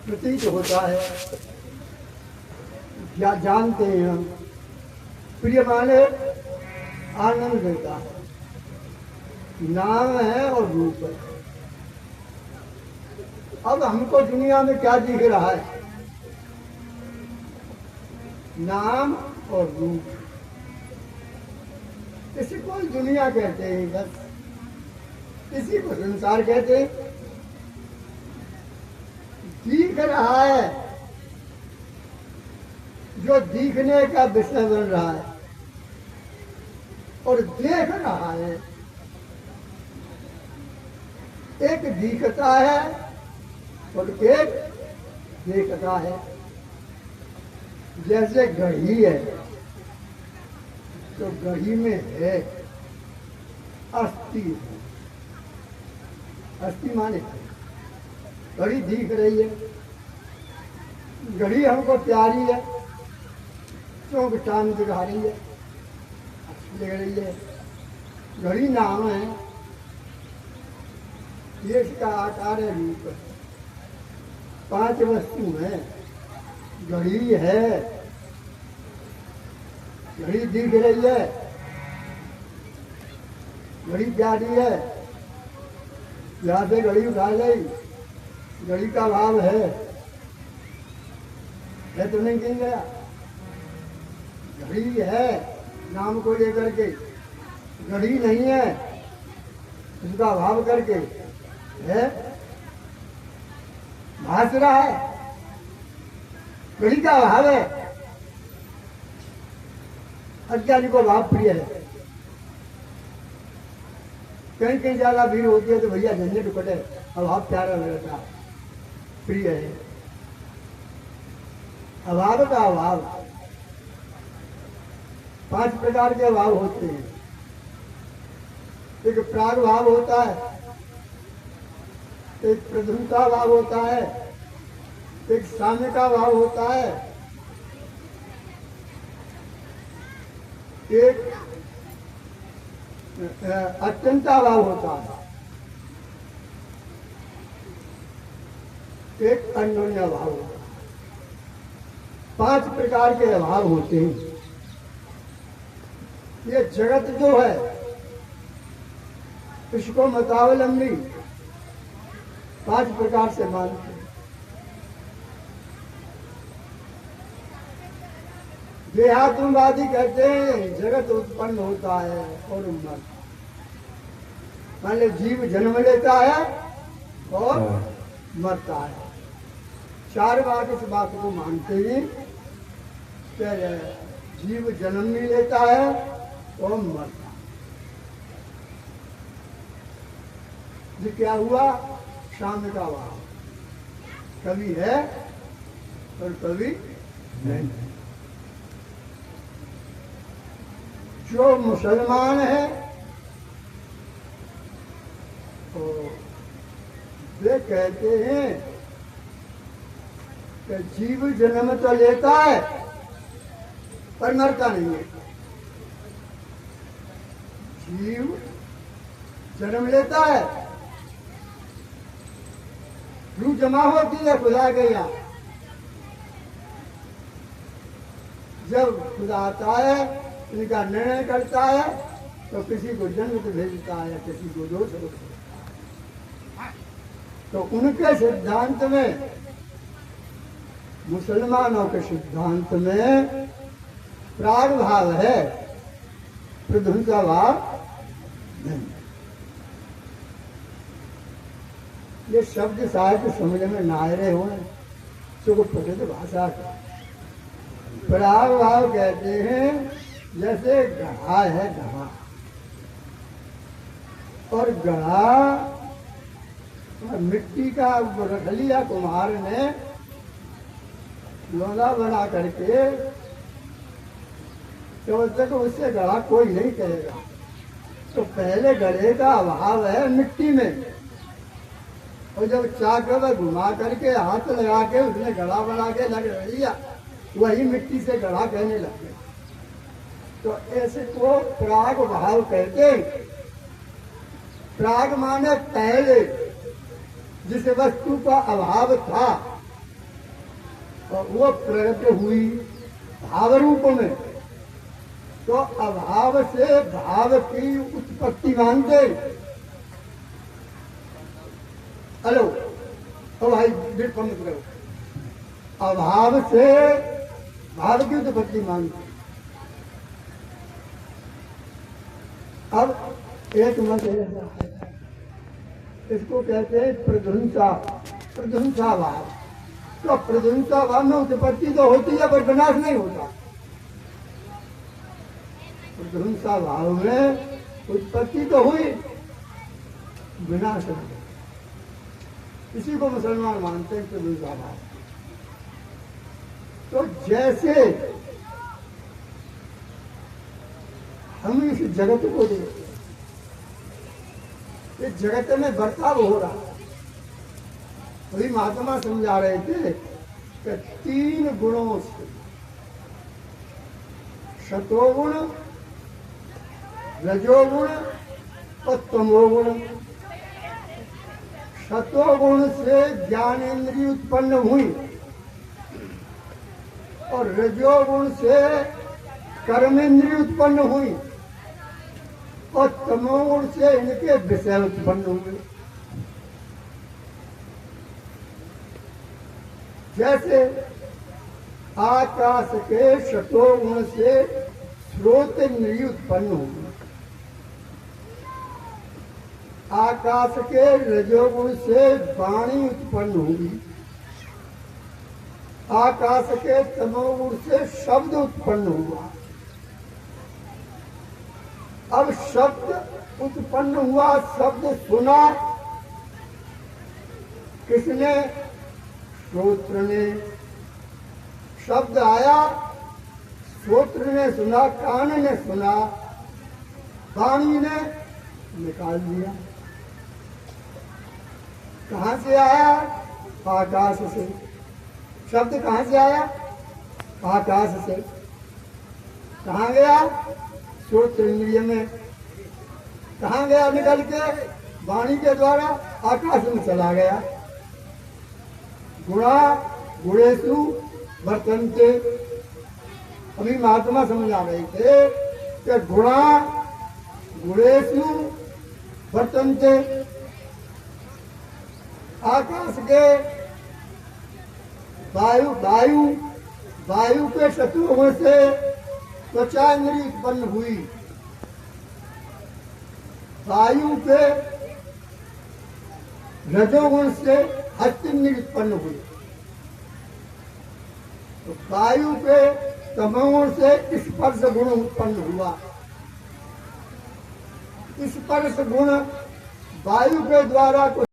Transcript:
प्रतीत होता है, या जानते हैं हम। प्रिय माने आनंद देता है, नाम है और रूप है। अब हमको दुनिया में क्या दिख रहा है? नाम और रूप। इसी को दुनिया कहते हैं, बस इसी को संसार कहते हैं। दिख रहा है, जो दिखने का विषय बन रहा है, और देख रहा है। एक दिखता है और एक देखता है। जैसे घड़ी है, तो घड़ी में है अस्थि है। अस्थि माने घड़ी दिख रही है, घड़ी हमको प्यारी है, क्योंकि टाइम दिखा रही है, अच्छी लग रही है। घड़ी नाम है, ये इसका आकार है, रूप है। 5 वस्तु है, घड़ी है, घड़ी दिख रही है, घड़ी प्यारी है, यहाँ से घड़ी उठा गई, घड़ी का भाव है तो नहीं गिन गया। घड़ी है नाम को लेकर के, घड़ी नहीं है उसका भाव करके है, भास रहा है। घड़ी का भाव है, अज्ञानी को भाव प्रिय है। कहीं कहीं ज्यादा भीड़ होती है तो भैया झंझट कटे, अभाव प्यारा लगता है, प्रिय है। अभाव का अभाव, 5 प्रकार के अभाव होते हैं। एक प्राग भाव होता है, एक प्रथम का भाव होता है, एक साम्य का भाव होता है, एक अत्यंता भाव होता है, एक अन्योन्य भाव होता है। 5 प्रकार के अभाव होते हैं। ये जगत जो है इसको मतावलंबी 5 प्रकार से मानते हैं। देहात्मवादी कहते हैं जगत उत्पन्न होता है और मरता। मान लो जीव जन्म लेता है और मरता है। 4 बात इस बात को मानते हैं कि जीव जन्म भी लेता है और मरता है। ये क्या हुआ? शाम का भाव, कभी है और कभी नहीं। जो मुसलमान है तो वे कहते हैं कि जीव जन्म तो लेता है पर मरता नहीं है। जीव जन्म लेता है, रूह जमा होती है खुदा के यहाँ। जब खुदा आता है, इनका निर्णय करता है, तो किसी को जन्नत भेजता है, किसी को दोष देता है। तो उनके सिद्धांत में, मुसलमानों के सिद्धांत में प्राग भाव है, प्रध्वंसा भाव नहीं। ये शब्द साहित्य समझ में ना आ रहे हो, तो प्रकृत भाषा का प्राग भाव कहते हैं। जैसे घड़ा है, घड़ा, और घड़ा मिट्टी का रख लिया कुम्हार ने, लोला बना करके, तो तक उससे घड़ा कोई नहीं कहेगा। तो पहले घड़े का अभाव है मिट्टी में, और जब चाक में घुमा करके हाथ लगा के उसने घड़ा बना के लग लिया, वही मिट्टी से घड़ा कहने लगे। तो ऐसे को प्राग भाव कहते। प्राग माने पहले जिस वस्तु का अभाव था और वो प्रकट हुई भाव रूप में, तो अभाव से भाव की उत्पत्ति मानते। हेलो, तो भाई बिल्कुल मत करो, अभाव से भाव की उत्पत्ति मानते। अब एक मत ऐसा है, इसको कहते हैं प्रध्वंसा, प्रध्वंसा भाव। तो प्रध्वंसा भाव में उत्पत्ति तो होती है पर विनाश नहीं होता। प्रध्वंसा भाव में उत्पत्ति तो हुई, विनाश नहीं। इसी को मुसलमान मानते हैं प्रध्वंसा भाव। तो जैसे हम इस जगत को देखते, इस जगत में बर्ताव हो रहा। अभी महात्मा समझा रहे थे कि 3 गुणों से, सतोगुण, रजोगुण और तमोगुण। सतोगुण से ज्ञानेन्द्रिय उत्पन्न हुई और रजोगुण से कर्मेंद्रिय उत्पन्न हुई और तमोगुण से इनके विषय उत्पन्न हुए। जैसे आकाश के सतोगुण से स्रोत इंद्रिय उत्पन्न हुई, आकाश के रजोगुण से वाणी उत्पन्न हुई, आकाश के तमोगुण से शब्द उत्पन्न हुआ। अब शब्द उत्पन्न हुआ, शब्द सुना किसने? श्रोत्र ने। शब्द आया, श्रोत्र ने सुना, कान ने सुना, वाणी ने निकाल दिया। कहां से आया? आकाश से। शब्द कहां से आया? आकाश से। कहां गया? श्रोत्र इंद्रिय में। कहां गया निकल के? वाणी के द्वारा आकाश में चला गया। गुणा गुणेषु वर्तन्ते। अभी महात्मा समझा रहे थे कि गुणा गुणेषु वर्तन्ते। आकाश के वायु वायु वायु के शत्रुगुण से त्वचा इंद्रिय उत्पन्न हुई, वायु के रजोगुण से हस्त इंद्रिय उत्पन्न हुई, तो वायु के तमोगुण से स्पर्श गुण उत्पन्न हुआ। स्पर्श गुण वायु के द्वारा